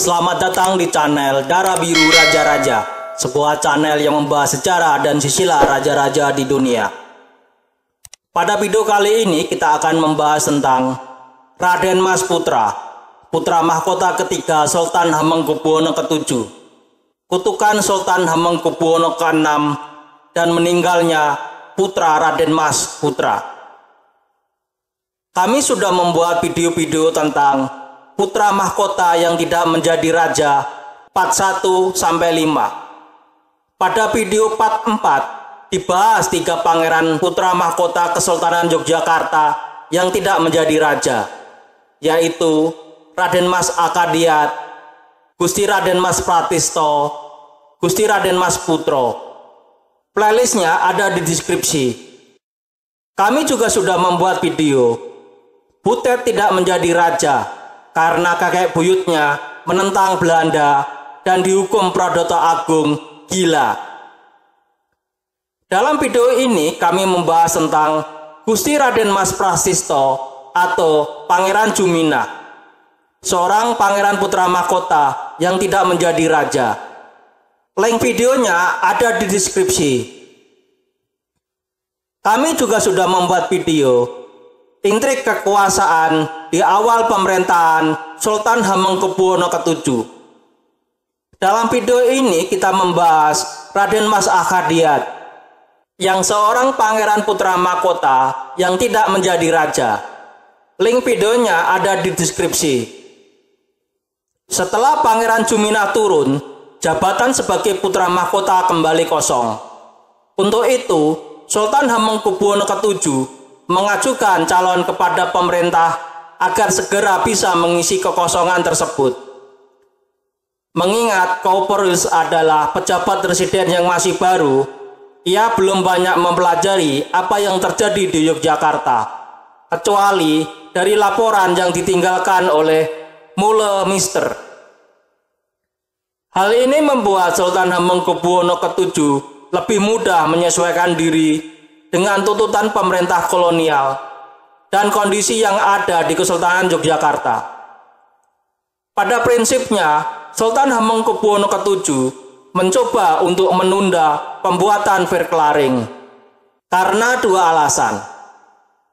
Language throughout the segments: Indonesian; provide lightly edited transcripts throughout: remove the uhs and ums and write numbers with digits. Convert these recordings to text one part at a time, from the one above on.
Selamat datang di channel Darah Biru Raja-Raja, sebuah channel yang membahas sejarah dan silsilah raja-raja di dunia. Pada video kali ini kita akan membahas tentang Raden Mas Putra, putra mahkota ketiga Sultan Hamengkubuwono ke-7, kutukan Sultan Hamengkubuwono ke-6, dan meninggalnya putra Raden Mas Putra. Kami sudah membuat video-video tentang putra mahkota yang tidak menjadi raja part 1 sampai 5. Pada video part 4 dibahas 3 pangeran putra mahkota Kesultanan Yogyakarta yang tidak menjadi raja, yaitu Raden Mas Akadiat, Gusti Raden Mas Pratisto, Gusti Raden Mas Putro. Playlistnya ada di deskripsi. Kami juga sudah membuat video Butet tidak menjadi raja karena kakek buyutnya menentang Belanda dan dihukum Pradoto Agung gila. Dalam video ini kami membahas tentang Gusti Raden Mas Pratisto atau Pangeran Jumina, seorang pangeran putra mahkota yang tidak menjadi raja. Link videonya ada di deskripsi. Kami juga sudah membuat video intrik kekuasaan di awal pemerintahan Sultan Hamengkubuwono ke-7. Dalam video ini kita membahas Raden Mas Akadiat, yang seorang pangeran putra mahkota yang tidak menjadi raja. Link videonya ada di deskripsi. Setelah Pangeran Jumina turun, jabatan sebagai putra mahkota kembali kosong. Untuk itu, Sultan Hamengkubuwono ke-7 mengajukan calon kepada pemerintah agar segera bisa mengisi kekosongan tersebut. Mengingat Kauperus adalah pejabat residen yang masih baru, ia belum banyak mempelajari apa yang terjadi di Yogyakarta, kecuali dari laporan yang ditinggalkan oleh Mule Mister. Hal ini membuat Sultan Hamengkubuwono ke-7 lebih mudah menyesuaikan diri dengan tuntutan pemerintah kolonial dan kondisi yang ada di Kesultanan Yogyakarta. Pada prinsipnya, Sultan Hamengkubuwono ke-7 mencoba untuk menunda pembuatan verklaring karena 2 alasan.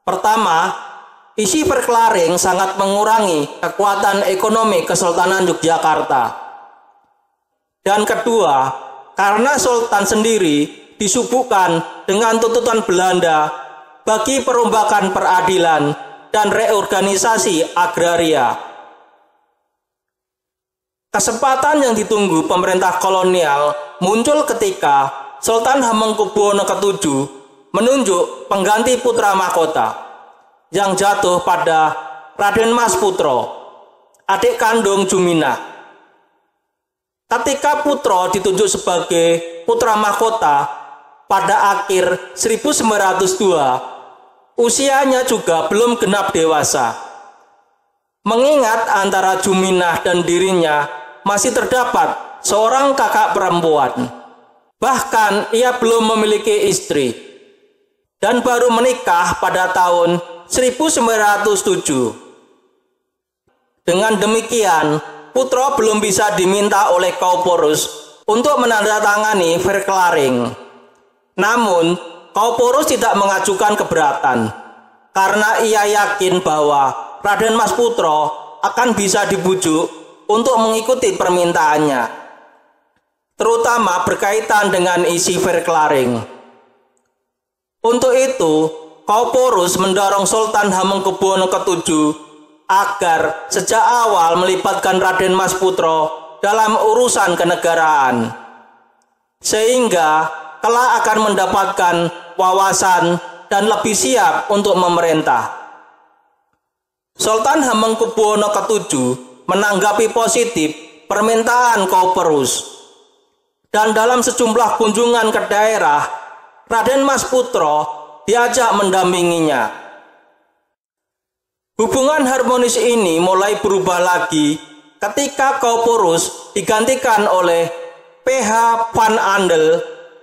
Pertama, isi verklaring sangat mengurangi kekuatan ekonomi Kesultanan Yogyakarta. Dan kedua, karena Sultan sendiri disuguhkan dengan tuntutan Belanda bagi perombakan peradilan dan reorganisasi agraria. Kesempatan yang ditunggu pemerintah kolonial muncul ketika Sultan Hamengkubuwono ke-7 menunjuk pengganti putra mahkota yang jatuh pada Raden Mas Putro, adik kandung Jumina. Ketika Putro ditunjuk sebagai putra mahkota pada akhir 1902, usianya juga belum genap dewasa. Mengingat antara Juminah dan dirinya masih terdapat seorang kakak perempuan. Bahkan ia belum memiliki istri dan baru menikah pada tahun 1907. Dengan demikian, Putro belum bisa diminta oleh Kauperus untuk menandatangani verklaring. Namun, Kauperus tidak mengajukan keberatan karena ia yakin bahwa Raden Mas Putro akan bisa dibujuk untuk mengikuti permintaannya, terutama berkaitan dengan isi verklaring. Untuk itu, Kauperus mendorong Sultan Hamengkubuwono ke-7 agar sejak awal melibatkan Raden Mas Putro dalam urusan kenegaraan, sehingga kelak akan mendapatkan wawasan dan lebih siap untuk memerintah. Sultan Hamengkubuwono ke-7 menanggapi positif permintaan Kauperus, dan dalam sejumlah kunjungan ke daerah, Raden Mas Putro diajak mendampinginya. Hubungan harmonis ini mulai berubah lagi ketika Kauperus digantikan oleh PH Van Andel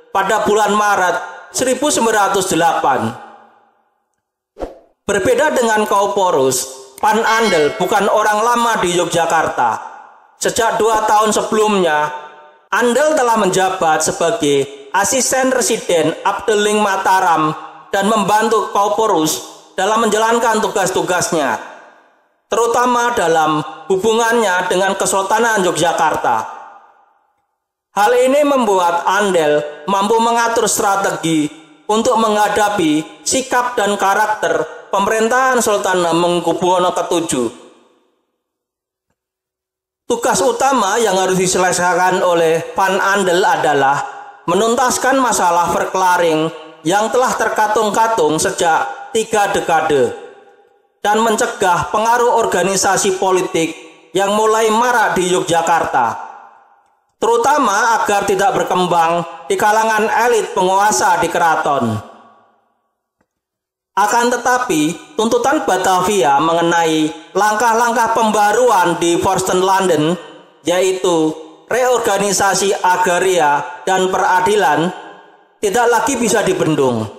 pada bulan Maret 1908. Berbeda dengan Kauperus, Van Andel bukan orang lama di Yogyakarta. Sejak 2 tahun sebelumnya, Andel telah menjabat sebagai asisten residen Abdeling Mataram dan membantu Kauporus dalam menjalankan tugas-tugasnya, terutama dalam hubungannya dengan Kesultanan Yogyakarta. Hal ini membuat Andel mampu mengatur strategi untuk menghadapi sikap dan karakter pemerintahan Sultan Hamengkubuwono ke-7. Tugas utama yang harus diselesaikan oleh Van Andel adalah menuntaskan masalah verklaring yang telah terkatung-katung sejak 3 dekade dan mencegah pengaruh organisasi politik yang mulai marak di Yogyakarta, terutama agar tidak berkembang di kalangan elit penguasa di keraton. Akan tetapi, tuntutan Batavia mengenai langkah-langkah pembaruan di Forsten Landen, yaitu reorganisasi agraria dan peradilan, tidak lagi bisa dibendung.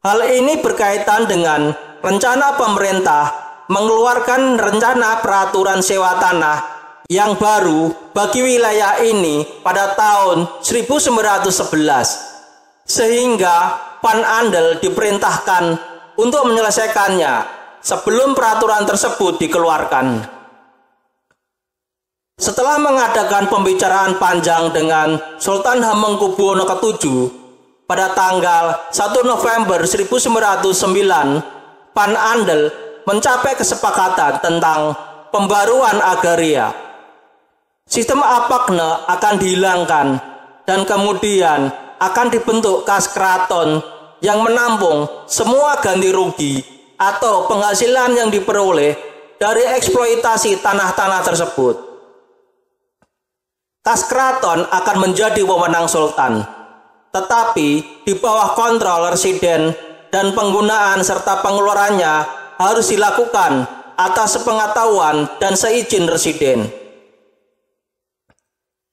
Hal ini berkaitan dengan rencana pemerintah mengeluarkan rencana peraturan sewa tanah yang baru bagi wilayah ini pada tahun 1911, sehingga Van Andel diperintahkan untuk menyelesaikannya sebelum peraturan tersebut dikeluarkan. Setelah mengadakan pembicaraan panjang dengan Sultan Hamengkubuwono ke-7 pada tanggal 1 November 1909, Van Andel mencapai kesepakatan tentang pembaruan agraria. Sistem Apakne akan dihilangkan dan kemudian akan dibentuk kas keraton yang menampung semua ganti rugi atau penghasilan yang diperoleh dari eksploitasi tanah-tanah tersebut. Kas keraton akan menjadi wewenang sultan, tetapi di bawah kontrol residen dan penggunaan serta pengeluarannya harus dilakukan atas sepengetahuan dan seizin residen.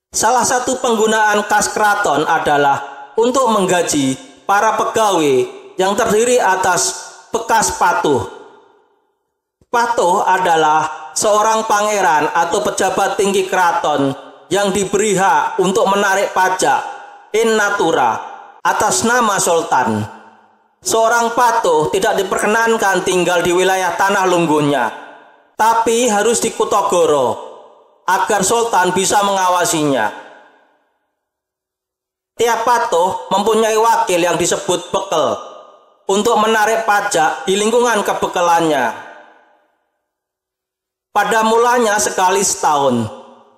Salah satu penggunaan kas keraton adalah untuk menggaji para pegawai yang terdiri atas bekas patuh. Patuh adalah seorang pangeran atau pejabat tinggi keraton yang diberi hak untuk menarik pajak in natura atas nama sultan. Seorang patuh tidak diperkenankan tinggal di wilayah tanah lungguhnya, tapi harus di Kutogoro agar sultan bisa mengawasinya. Tiap patuh mempunyai wakil yang disebut bekel untuk menarik pajak di lingkungan kebekelannya. Pada mulanya sekali setahun,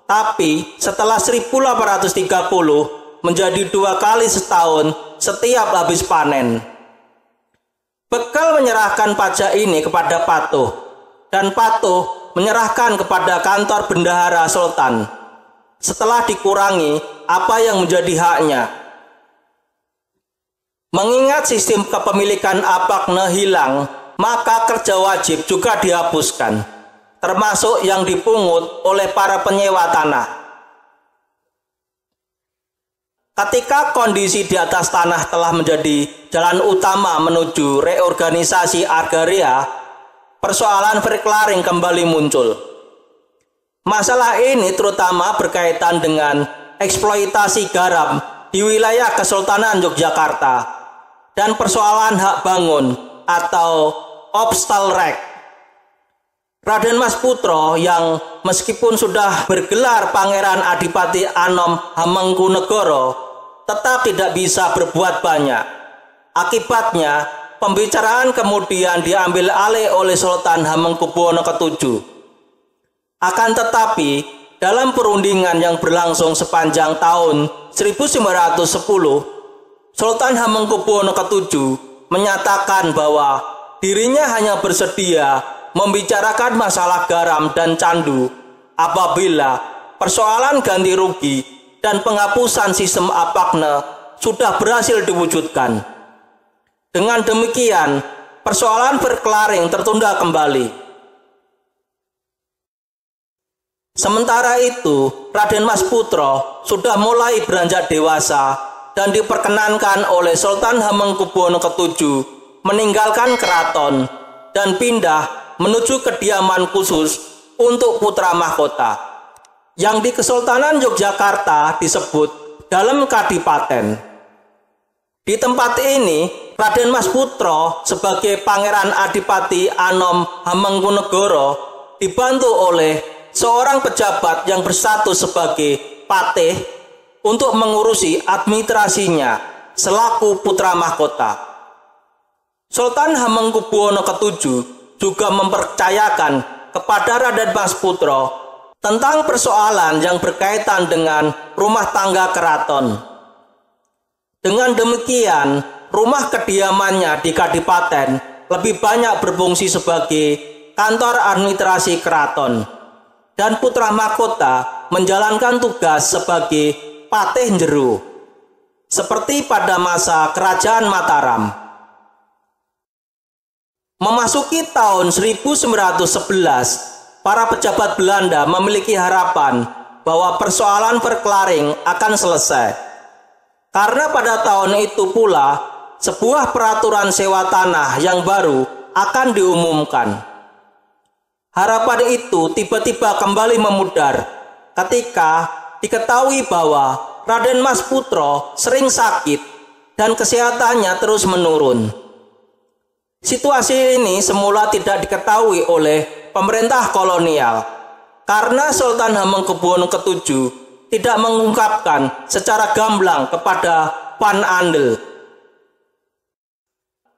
tapi setelah 1830 menjadi 2 kali setahun setiap habis panen. Bekel menyerahkan pajak ini kepada patuh, dan patuh menyerahkan kepada kantor bendahara sultan setelah dikurangi apa yang menjadi haknya. Mengingat sistem kepemilikan Apakne hilang, maka kerja wajib juga dihapuskan, termasuk yang dipungut oleh para penyewa tanah. Ketika kondisi di atas tanah telah menjadi jalan utama menuju reorganisasi agraria, persoalan verklaring kembali muncul. Masalah ini terutama berkaitan dengan eksploitasi garam di wilayah Kesultanan Yogyakarta dan persoalan hak bangun atau obstalrek. Raden Mas Putro yang meskipun sudah bergelar Pangeran Adipati Anom Hamengkunegoro tetap tidak bisa berbuat banyak. Akibatnya, pembicaraan kemudian diambil alih oleh Sultan Hamengkubuwono ke-7. Akan tetapi, dalam perundingan yang berlangsung sepanjang tahun 1910, Sultan Hamengkubuwono ke-7 menyatakan bahwa dirinya hanya bersedia membicarakan masalah garam dan candu apabila persoalan ganti rugi dan penghapusan sistem Apakne sudah berhasil diwujudkan. Dengan demikian, persoalan verklaring tertunda kembali. Sementara itu, Raden Mas Putro sudah mulai beranjak dewasa dan diperkenankan oleh Sultan Hamengkubuwono ke-7 meninggalkan keraton dan pindah menuju kediaman khusus untuk putra mahkota. yang di Kesultanan Yogyakarta disebut dalam Kadipaten. Di tempat ini, Raden Mas Putra sebagai Pangeran Adipati Anom Hamengkunegoro dibantu oleh seorang pejabat yang berstatus sebagai patih untuk mengurusi administrasinya selaku putra mahkota. Sultan Hamengkubuwono ke-7 juga mempercayakan kepada Raden Mas Putra tentang persoalan yang berkaitan dengan rumah tangga keraton. Dengan demikian, rumah kediamannya di Kadipaten lebih banyak berfungsi sebagai kantor administrasi keraton, dan putra mahkota menjalankan tugas sebagai patih jero, seperti pada masa Kerajaan Mataram. Memasuki tahun 1911, para pejabat Belanda memiliki harapan bahwa persoalan Verklaring akan selesai. Karena pada tahun itu pula, sebuah peraturan sewa tanah yang baru akan diumumkan. Harapan itu tiba-tiba kembali memudar ketika diketahui bahwa Raden Mas Putra sering sakit dan kesehatannya terus menurun. Situasi ini semula tidak diketahui oleh pemerintah kolonial karena Sultan Hamengkubuwono ke-7 tidak mengungkapkan secara gamblang kepada Van Andel.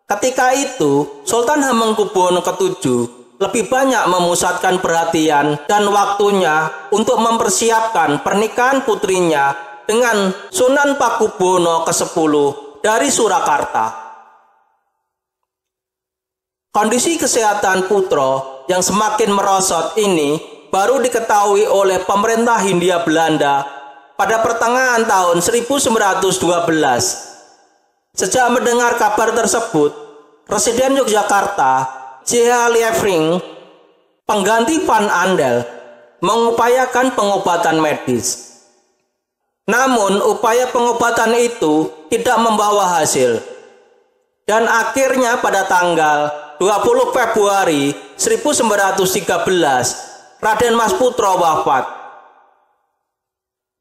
Ketika itu, Sultan Hamengkubuwono ke-7 lebih banyak memusatkan perhatian dan waktunya untuk mempersiapkan pernikahan putrinya dengan Sunan Pakubuwono ke-10 dari Surakarta. Kondisi kesehatan putra yang semakin merosot ini baru diketahui oleh pemerintah Hindia Belanda pada pertengahan tahun 1912. Sejak mendengar kabar tersebut, Residen Yogyakarta, J.H. Lievering, pengganti Van Andel, mengupayakan pengobatan medis. Namun upaya pengobatan itu tidak membawa hasil. Dan akhirnya pada tanggal 20 Februari 1913, Raden Mas Putra wafat.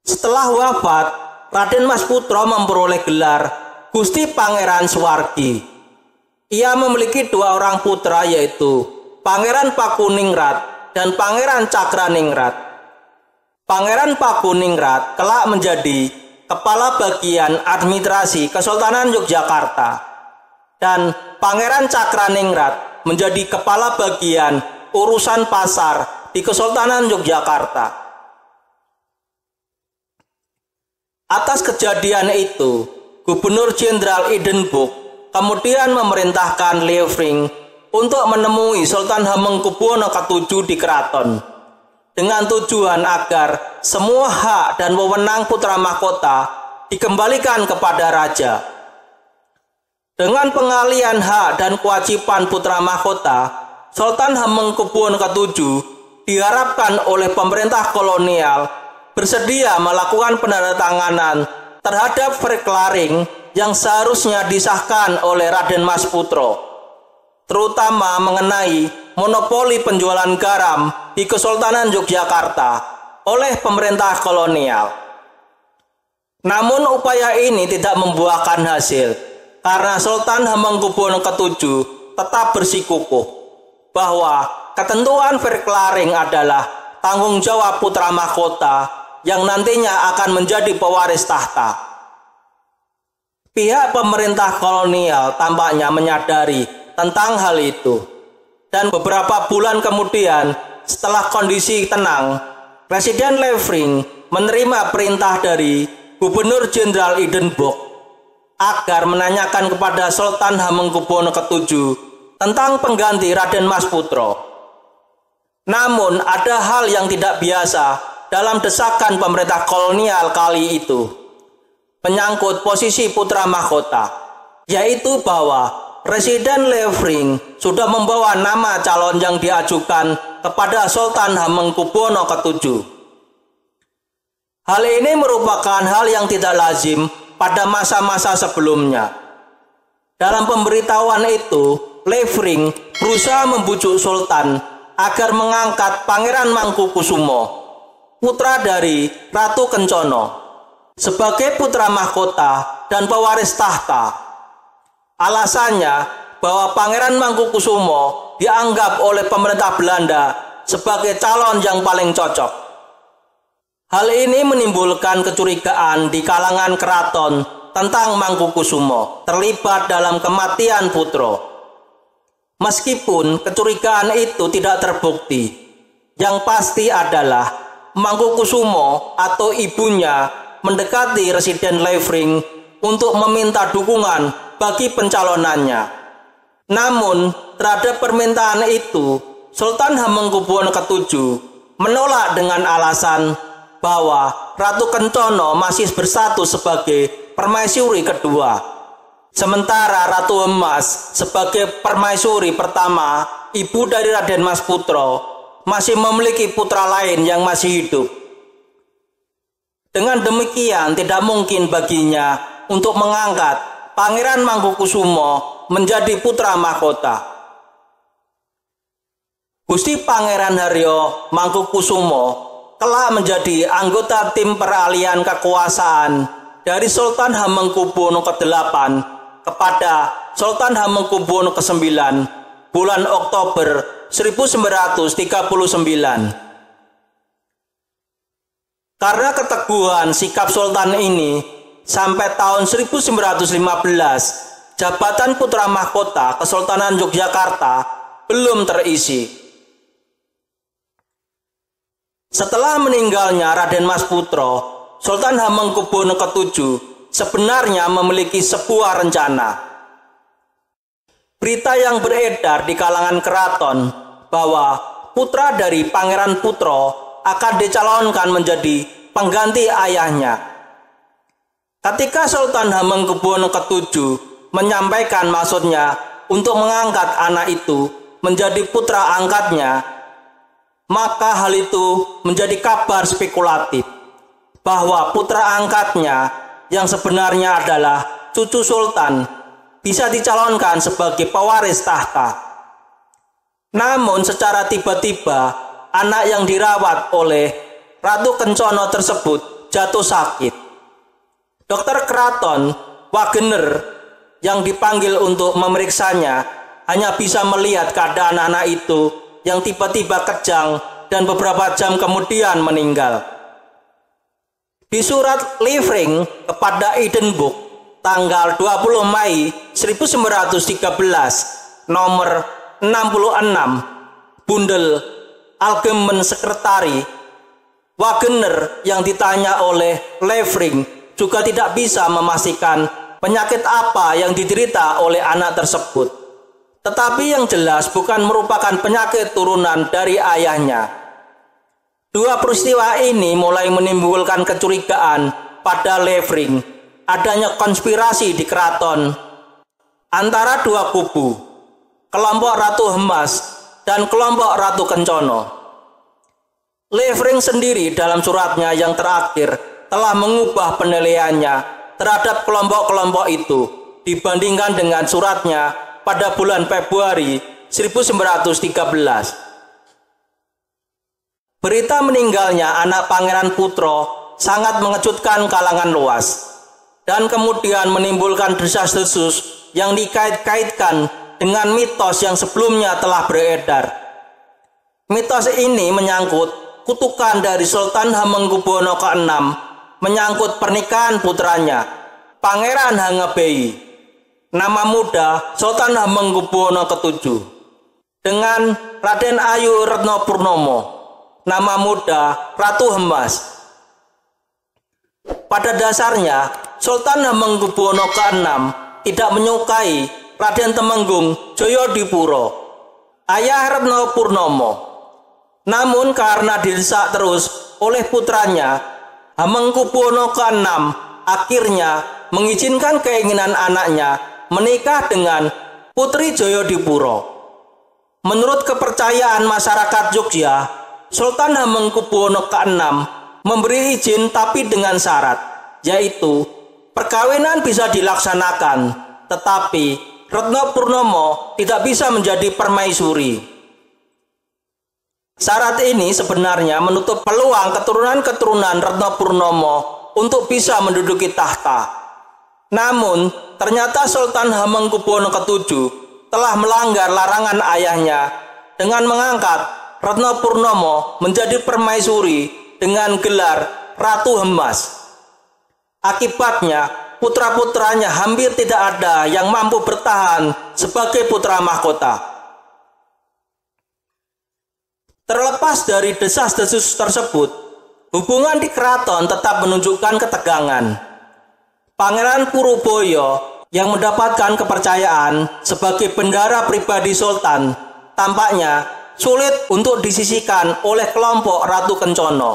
Setelah wafat, Raden Mas Putra memperoleh gelar Gusti Pangeran Suwargi. Ia memiliki dua orang putra, yaitu Pangeran Pakuningrat dan Pangeran Cakraningrat. Pangeran Pakuningrat kelak menjadi Kepala Bagian Administrasi Kesultanan Yogyakarta, dan Pangeran Cakraningrat menjadi Kepala Bagian Urusan Pasar di Kesultanan Yogyakarta. Atas kejadian itu, Gubernur Jenderal Edinburgh kemudian memerintahkan Lievering untuk menemui Sultan Hamengkubuwono ke-7 di keraton, dengan tujuan agar semua hak dan wewenang putra mahkota dikembalikan kepada raja. Dengan pengalihan hak dan kewajiban putra mahkota, Sultan Hamengkubuwono ke-7 diharapkan oleh pemerintah kolonial bersedia melakukan penandatanganan terhadap Verklaring yang seharusnya disahkan oleh Raden Mas Putra, terutama mengenai monopoli penjualan garam di Kesultanan Yogyakarta oleh pemerintah kolonial. Namun upaya ini tidak membuahkan hasil, karena Sultan Hamengkubuwono ke-7 tetap bersikukuh bahwa ketentuan Verklaring adalah tanggung jawab putra mahkota yang nantinya akan menjadi pewaris tahta. Pihak pemerintah kolonial tampaknya menyadari tentang hal itu, dan beberapa bulan kemudian setelah kondisi tenang, Presiden Lievering menerima perintah dari Gubernur Jenderal Edinburgh agar menanyakan kepada Sultan Hamengkubuwono ke-7 tentang pengganti Raden Mas Putra. Namun ada hal yang tidak biasa dalam desakan pemerintah kolonial kali itu, menyangkut posisi putra mahkota, yaitu bahwa Presiden Lievering sudah membawa nama calon yang diajukan kepada Sultan Hamengkubuwono ke-7. Hal ini merupakan hal yang tidak lazim pada masa-masa sebelumnya. Dalam pemberitahuan itu, Lievering berusaha membujuk Sultan agar mengangkat Pangeran Mangkukusumo putra dari Ratu Kencana, sebagai putra mahkota dan pewaris tahta. Alasannya bahwa Pangeran Mangkukusumo dianggap oleh pemerintah Belanda sebagai calon yang paling cocok. Hal ini menimbulkan kecurigaan di kalangan keraton tentang Mangkukusumo terlibat dalam kematian putra. Meskipun kecurigaan itu tidak terbukti, yang pasti adalah Mangkukusumo atau ibunya mendekati Residen Levring untuk meminta dukungan bagi pencalonannya. Namun, terhadap permintaan itu, Sultan Hamengkubuwono ke-7 menolak dengan alasan bahwa Ratu Kencana masih bersatu sebagai permaisuri kedua. Sementara Ratu Emas sebagai permaisuri pertama, ibu dari Raden Mas Putra, masih memiliki putra lain yang masih hidup. Dengan demikian tidak mungkin baginya untuk mengangkat Pangeran Mangkukusumo menjadi putra mahkota. Gusti Pangeran Haryo Mangkukusumo kelak menjadi anggota tim peralihan kekuasaan dari Sultan Hamengkubuwono ke-8 kepada Sultan Hamengkubuwono ke-9 bulan Oktober 1939. Karena keteguhan sikap Sultan ini, sampai tahun 1915, jabatan putra mahkota Kesultanan Yogyakarta belum terisi. Setelah meninggalnya Raden Mas Putra, Sultan Hamengkubuwono ke-7 sebenarnya memiliki sebuah rencana. Berita yang beredar di kalangan keraton bahwa putra dari Pangeran Putra akan dicalonkan menjadi pengganti ayahnya. Ketika Sultan Hamengkubuwono ke-7 menyampaikan maksudnya untuk mengangkat anak itu menjadi putra angkatnya, maka hal itu menjadi kabar spekulatif bahwa putra angkatnya yang sebenarnya adalah cucu Sultan bisa dicalonkan sebagai pewaris tahta. Namun secara tiba-tiba anak yang dirawat oleh Ratu Kencana tersebut jatuh sakit. Dokter keraton Wagener yang dipanggil untuk memeriksanya hanya bisa melihat keadaan anak itu yang tiba-tiba kejang dan beberapa jam kemudian meninggal. Di surat Levring kepada Edinburgh tanggal 20 Mei 1913 nomor 66 bundel Algemen Sekretari, Wagener yang ditanya oleh Levring juga tidak bisa memastikan penyakit apa yang diderita oleh anak tersebut. Tetapi yang jelas bukan merupakan penyakit turunan dari ayahnya. Dua peristiwa ini mulai menimbulkan kecurigaan pada Levring adanya konspirasi di keraton antara dua kubu, kelompok Ratu Emas dan kelompok Ratu Kencana. Levring sendiri dalam suratnya yang terakhir telah mengubah penilaiannya terhadap kelompok-kelompok itu dibandingkan dengan suratnya pada bulan Februari 1913. Berita meninggalnya anak Pangeran Putra sangat mengejutkan kalangan luas dan kemudian menimbulkan desas-desus yang dikait-kaitkan dengan mitos yang sebelumnya telah beredar. Mitos ini menyangkut kutukan dari Sultan Hamengkubuwono ke-6 menyangkut pernikahan putranya, Pangeran Hangebei, nama muda Sultan Hamengkubuwono ke-7, dengan Raden Ayu Retno Purnomo, nama muda Ratu Emas. Pada dasarnya, Sultan Hamengkubuwono ke-6 tidak menyukai Raden Temenggung Jayadipura, ayah Retno Purnomo. Namun karena didesak terus oleh putranya, Hamengkubuwono ke-6 akhirnya mengizinkan keinginan anaknya menikah dengan Putri Jayadipura. Menurut kepercayaan masyarakat Jogja, Sultan Hamengkubuwono ke-6 memberi izin tapi dengan syarat, yaitu perkawinan bisa dilaksanakan, tetapi Retno Purnomo tidak bisa menjadi permaisuri. Syarat ini sebenarnya menutup peluang keturunan-keturunan Retno Purnomo untuk bisa menduduki tahta. Namun, ternyata Sultan Hamengkubuwono ke-7 telah melanggar larangan ayahnya dengan mengangkat Retno Purnomo menjadi permaisuri dengan gelar Ratu Hemas. Akibatnya, putra-putranya hampir tidak ada yang mampu bertahan sebagai putra mahkota. Terlepas dari desas-desus tersebut, hubungan di keraton tetap menunjukkan ketegangan. Pangeran Puroboyo yang mendapatkan kepercayaan sebagai bendahara pribadi Sultan tampaknya sulit untuk disisihkan oleh kelompok Ratu Kencono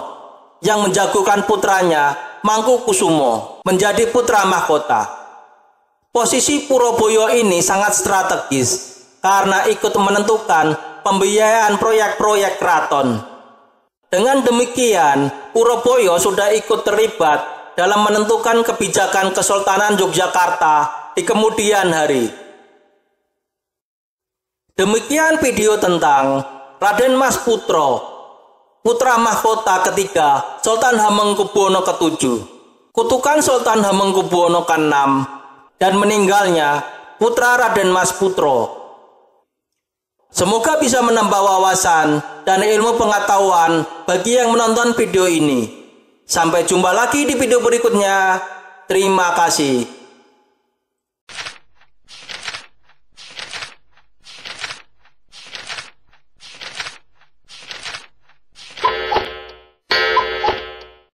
yang menjagokan putranya Mangkukusumo menjadi putra mahkota. Posisi Puroboyo ini sangat strategis karena ikut menentukan pembiayaan proyek-proyek keraton. Dengan demikian, Puroboyo sudah ikut terlibat dalam menentukan kebijakan Kesultanan Yogyakarta di kemudian hari. Demikian video tentang Raden Mas Putro, putra mahkota ketiga Sultan Hamengkubuwono ke-7, kutukan Sultan Hamengkubuwono ke-6, dan meninggalnya putra Raden Mas Putro. Semoga bisa menambah wawasan dan ilmu pengetahuan bagi yang menonton video ini. Sampai jumpa lagi di video berikutnya. Terima kasih.